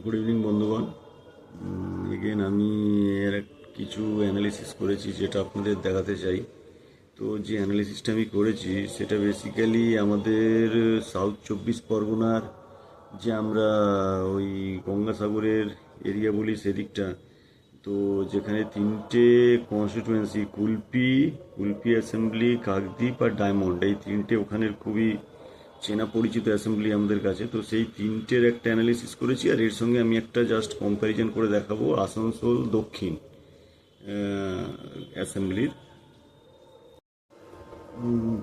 Good evening বন্ধুগণ। Again আমি এর কিছু অ্যানালিসিস করেছি যেটা আপনাদের দেখাতে চাই। তো যে অ্যানালিসিসটা আমি করেছি সেটা বেসিক্যালি আমাদের সাউথ 24 পরগনার যে আমরা ওই গঙ্গাসাগরের এরিয়া বলি সেদিকটা। তো যেখানে তিনটে কনস্টিটুয়েন্সি কুলপি, কুলপি অ্যাসেম্বলি, কাকদ্বীপ আর ডায়মন্ড, এই তিনটে ওখানের খুবই চেনা পরিচিত অ্যাসেম্বলি আমাদের কাছে। তো সেই তিনটের একটা অ্যানালিসিস করেছি, আর এর সঙ্গে আমি একটা জাস্ট কম্প্যারিজন করে দেখাবো আসানসোল দক্ষিণ অ্যাসেম্বলির।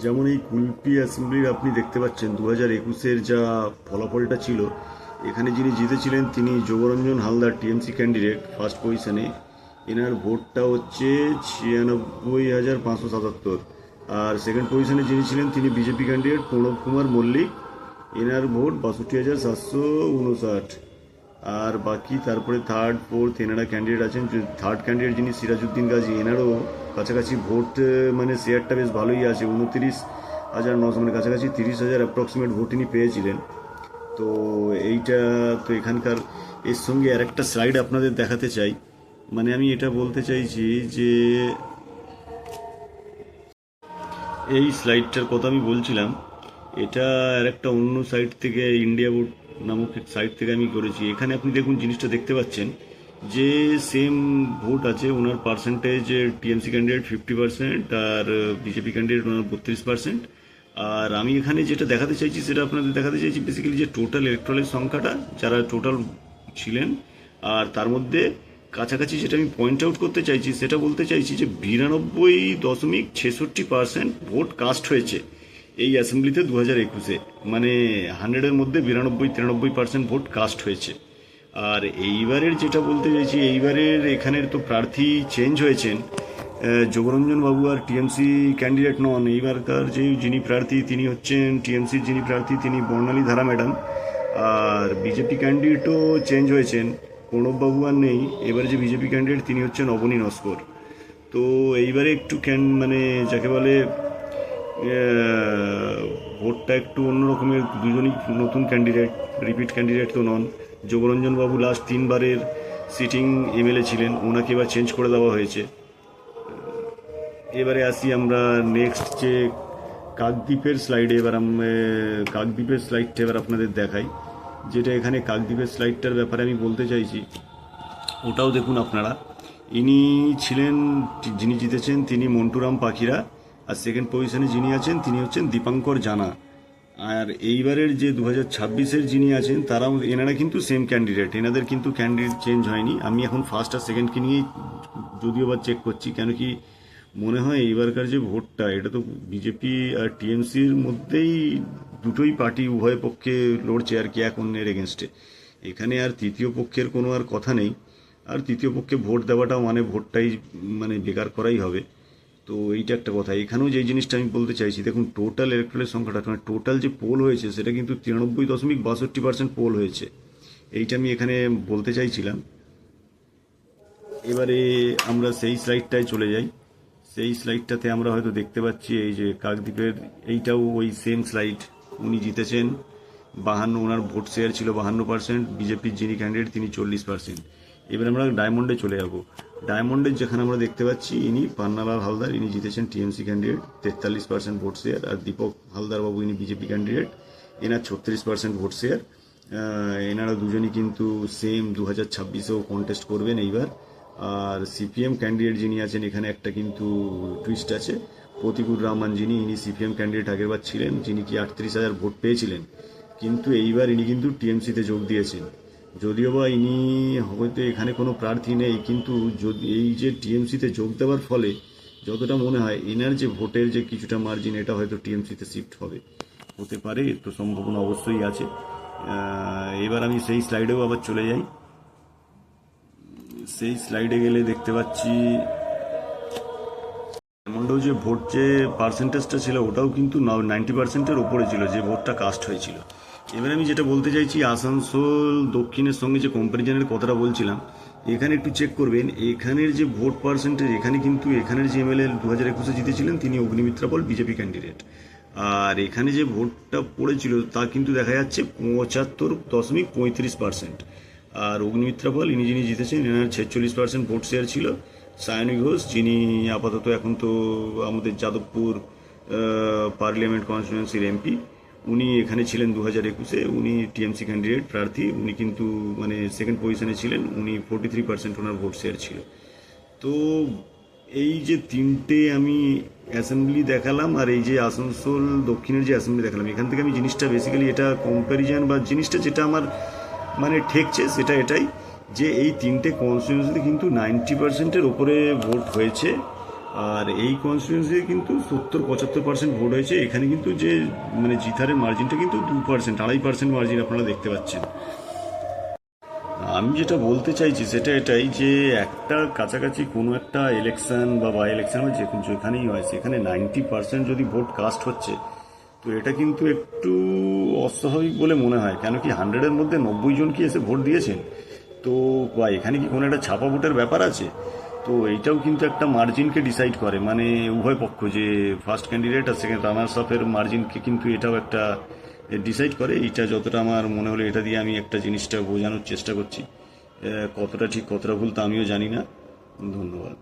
যেমন এই কুলপি অ্যাসেম্বলির আপনি দেখতে পাচ্ছেন 2021-এর যা ফলাফলটা ছিল, এখানে যিনি জিতেছিলেন তিনি Jogranjan Haldar, TMC candidate, first পজিশনে। এনার ভোটটা হচ্ছে 96,577। আর সেকেন্ড পজিশনে যিনি ছিলেন তিনি বিজেপি ক্যান্ডিডেট প্রণব কুমার মল্লিক, এনার ভোট 62,759। আর বাকি তারপরে থার্ড ফোর্থ এনারা ক্যান্ডিডেট আছেন। থার্ড ক্যান্ডিডেট যিনি সিরাজউদ্দিন গাজী, এনারও কাছাকাছি ভোট, মানে শেয়ারটা বেশ ভালোই আছে, 29,900, মানে কাছাকাছি 30,000 অ্যাপ্রক্সিমেট ভোট ইনি পেয়েছিলেন। তো এইটা, তো এখানকার এর সঙ্গে আর একটা স্লাইড আপনাদের দেখাতে চাই। মানে আমি এটা বলতে চাইছি যে এই স্লাইডটার কথা আমি বলছিলাম, এটা আর একটা অন্য সাইট থেকে, ইন্ডিয়া ভোট নামক এক সাইট থেকে আমি করেছি। এখানে আপনি দেখুন, জিনিসটা দেখতে পাচ্ছেন যে সেম ভোট আছে। ওনার পার্সেন্টেজ টিএমসি ক্যান্ডিডেট 50% আর বিজেপি ক্যান্ডিডেট ওনার 32%। আর আমি এখানে যেটা দেখাতে চাইছি সেটা আপনাদের দেখাতে চাইছি বেসিক্যালি যে টোটাল ইলেকট্রালের সংখ্যাটা, যারা টোটাল ছিলেন। আর তার মধ্যে কাছাকাছি যেটা আমি পয়েন্ট আউট করতে চাইছি সেটা বলতে চাইছি যে 92.66% ভোট কাস্ট হয়েছে এই অ্যাসেম্বলিতে 2021-এ। মানে 100-এর মধ্যে 92-93% ভোট কাস্ট হয়েছে। আর এইবারের যেটা বলতে চাইছি, এইবারের এখানের তো প্রার্থী চেঞ্জ হয়েছেন। যোগরঞ্জন বাবু আর টিএমসি ক্যান্ডিডেট নন। এইবারকার যিনি প্রার্থী তিনি হচ্ছেন টিএমসির যিনি প্রার্থী তিনি বর্ণালী ধারা ম্যাডাম। আর বিজেপি ক্যান্ডিডেটও চেঞ্জ হয়েছেন, প্রণববাবু আর নেই। এবারে যে বিজেপি ক্যান্ডিডেট তিনি হচ্ছেন অবনী নস্কর। তো এইবারে একটু মানে যাকে বলে ভোটটা একটু অন্য রকমের। দুজনই নতুন ক্যান্ডিডেট, রিপিট ক্যান্ডিডেট তো নন। যোগরঞ্জন বাবু লাস্ট 3বারের সিটিং এমএলএ ছিলেন, ওনাকে এবার চেঞ্জ করে দেওয়া হয়েছে। এবারে আসি আমরা নেক্সট যে কাকদ্বীপের স্লাইডে। এবার কাকদ্বীপের স্লাইডটা এবার আপনাদের দেখাই, যেটা এখানে কাকদ্বীপের স্লাইডটার ব্যাপারে আমি বলতে চাইছি। ওটাও দেখুন আপনারা। ইনি ছিলেন, যিনি জিতেছেন তিনি মন্টুরাম পাখিরা। আর সেকেন্ড পজিশনে যিনি আছেন তিনি হচ্ছেন দীপাঙ্কর জানা। আর এইবারের যে 2026-এর যিনি আছেন তারাও, এনারা কিন্তু সেম ক্যান্ডিডেট, এনাদের কিন্তু ক্যান্ডিডেট চেঞ্জ হয়নি। আমি এখন ফার্স্ট আর সেকেন্ডকে নিয়েই যদিও বা চেক করছি, কেন কি মনে হয় এইবারকার যে ভোটটা, এটা তো বিজেপি আর টিএমসির মধ্যেই দুটোই পার্টি উভয় পক্ষে লড়ছে আর কি, এক অন্যের এগেনস্টে। এখানে আর তৃতীয় পক্ষের কোনো আর কথা নেই। আর তৃতীয় পক্ষে ভোট দেওয়াটাও মানে ভোটটাই মানে বেকার করাই হবে। তো এইটা একটা কথা। এখানেও যে জিনিসটা আমি বলতে চাইছি, দেখুন টোটাল ইলেকট্রালের সংখ্যাটা, মানে টোটাল যে পোল হয়েছে সেটা কিন্তু 93.62% পোল হয়েছে। এইটা আমি এখানে বলতে চাইছিলাম। এবারে আমরা সেই স্লাইডটায় চলে যাই। সেই স্লাইডটাতে আমরা হয়তো দেখতে পাচ্ছি এই যে কাকদ্বীপের, এইটাও ওই সেম স্লাইড। উনি জিতেছেন 52, ওনার ভোট শেয়ার ছিল 52%। বিজেপির যিনি ক্যান্ডিডেট তিনি 40%। এবার আমরা ডায়মন্ডে চলে যাব। ডায়মন্ডের যেখানে আমরা দেখতে পাচ্ছি ইনি পান্নালাল হালদার, ইনি জিতেছেন টিএমসি ক্যান্ডিডেট, 43% ভোট শেয়ার। আর দীপক হালদার বাবু, ইনি বিজেপি ক্যান্ডিডেট, এনার 36% ভোট শেয়ার। এনারা দুজনই কিন্তু সেম 2026-এও কন্টেস্ট করবেন এইবার। আর সিপিএম ক্যান্ডিডেট যিনি আছেন, এখানে একটা কিন্তু টুইস্ট আছে। প্রতিকুর রহমান যিনি, ইনি সিপিএম ক্যান্ডিডেট আগেরবার ছিলেন, যিনি কি 38,000 ভোট পেয়েছিলেন। কিন্তু এইবার ইনি কিন্তু টিএমসিতে যোগ দিয়েছেন। যদিও বা ইনি হয়তো এখানে কোনো প্রার্থী নেই, কিন্তু যদি এই যে টিএমসিতে যোগ দেওয়ার ফলে যতটা মনে হয় এনার যে ভোটের যে কিছুটা মার্জিন, এটা হয়তো টিএমসিতে শিফট হবে, হতে পারে, তো সম্ভাবনা অবশ্যই আছে। এবার আমি সেই স্লাইডেও আবার চলে যাই। সেই স্লাইডে গেলে দেখতে পাচ্ছি ডায়মন্ডেও যে ভোট যে পার্সেন্টেজটা ছিল ওটাও কিন্তু 90%-এর ওপরে ছিল, যে ভোটটা কাস্ট হয়েছিল। এবার আমি যেটা বলতে চাইছি, আসানসোল দক্ষিণের সঙ্গে যে কম্প্যারিজনের কথাটা বলছিলাম, এখানে একটু চেক করবেন এখানের যে ভোট পার্সেন্টেজ। এখানে কিন্তু এখানের যে এমএলএ 2021-এ জিতেছিলেন তিনি অগ্নিমিত্রা পল, বিজেপি ক্যান্ডিডেট। আর এখানে যে ভোটটা পড়েছিল তা কিন্তু দেখা যাচ্ছে 75.35%। আর অগ্নিমিত্রা পাল ইনি যিনি জিতেছেন এনার 46% ভোট শেয়ার ছিল। সায়নী ঘোষ যিনি আপাতত এখন তো আমাদের যাদবপুর পার্লামেন্ট কনস্টিটিউয়েন্সির এমপি, উনি এখানে ছিলেন 2021-এ, উনি টিএমসি ক্যান্ডিডেট প্রার্থী, উনি কিন্তু মানে সেকেন্ড পজিশনে ছিলেন, উনি 43% ওনার ভোট শেয়ার ছিল। তো এই যে তিনটে আমি অ্যাসেম্বলি দেখালাম আর এই যে আসানসোল দক্ষিণের যে অ্যাসেম্বলি দেখালাম, এখান থেকে আমি জিনিসটা বেসিক্যালি এটা কম্প্যারিজন বা জিনিসটা যেটা আমার মানে ঠেকছে সেটা এটাই যে এই তিনটে কনস্টিটিউয়েন্সিতে কিন্তু 90%-এর ওপরে ভোট হয়েছে। আর এই কনস্টিটিউয়েন্সিতে কিন্তু 70-75% ভোট হয়েছে। এখানে কিন্তু যে মানে জিতারের মার্জিনটা কিন্তু 2%, 2.5% মার্জিন আপনারা দেখতে পাচ্ছেন। আমি যেটা বলতে চাইছি সেটা এটাই যে একটা কাছাকাছি কোনো একটা ইলেকশন বা বাই ইলেকশন বা যেখানেই হয় সেখানে 90% যদি ভোট কাস্ট হচ্ছে, তো এটা কিন্তু একটু অস্বাভাবিক বলে মনে হয়। কেন কি 100-এর মধ্যে 90 জন কি এসে ভোট দিয়েছেন? তো বা এখানে কি কোনো একটা ছাপা ভোটের ব্যাপার আছে? তো এইটাও কিন্তু একটা মার্জিনকে ডিসাইড করে, মানে উভয় পক্ষ যে ফার্স্ট ক্যান্ডিডেট আর সেকেন্ড রানার্স আপের মার্জিনকে কিন্তু এটাও একটা ডিসাইড করে। এইটা যতটা আমার মনে হলো এটা দিয়ে আমি একটা জিনিসটা বোঝানোর চেষ্টা করছি। কতটা ঠিক কতটা ভুল তা আমিও জানি না। ধন্যবাদ।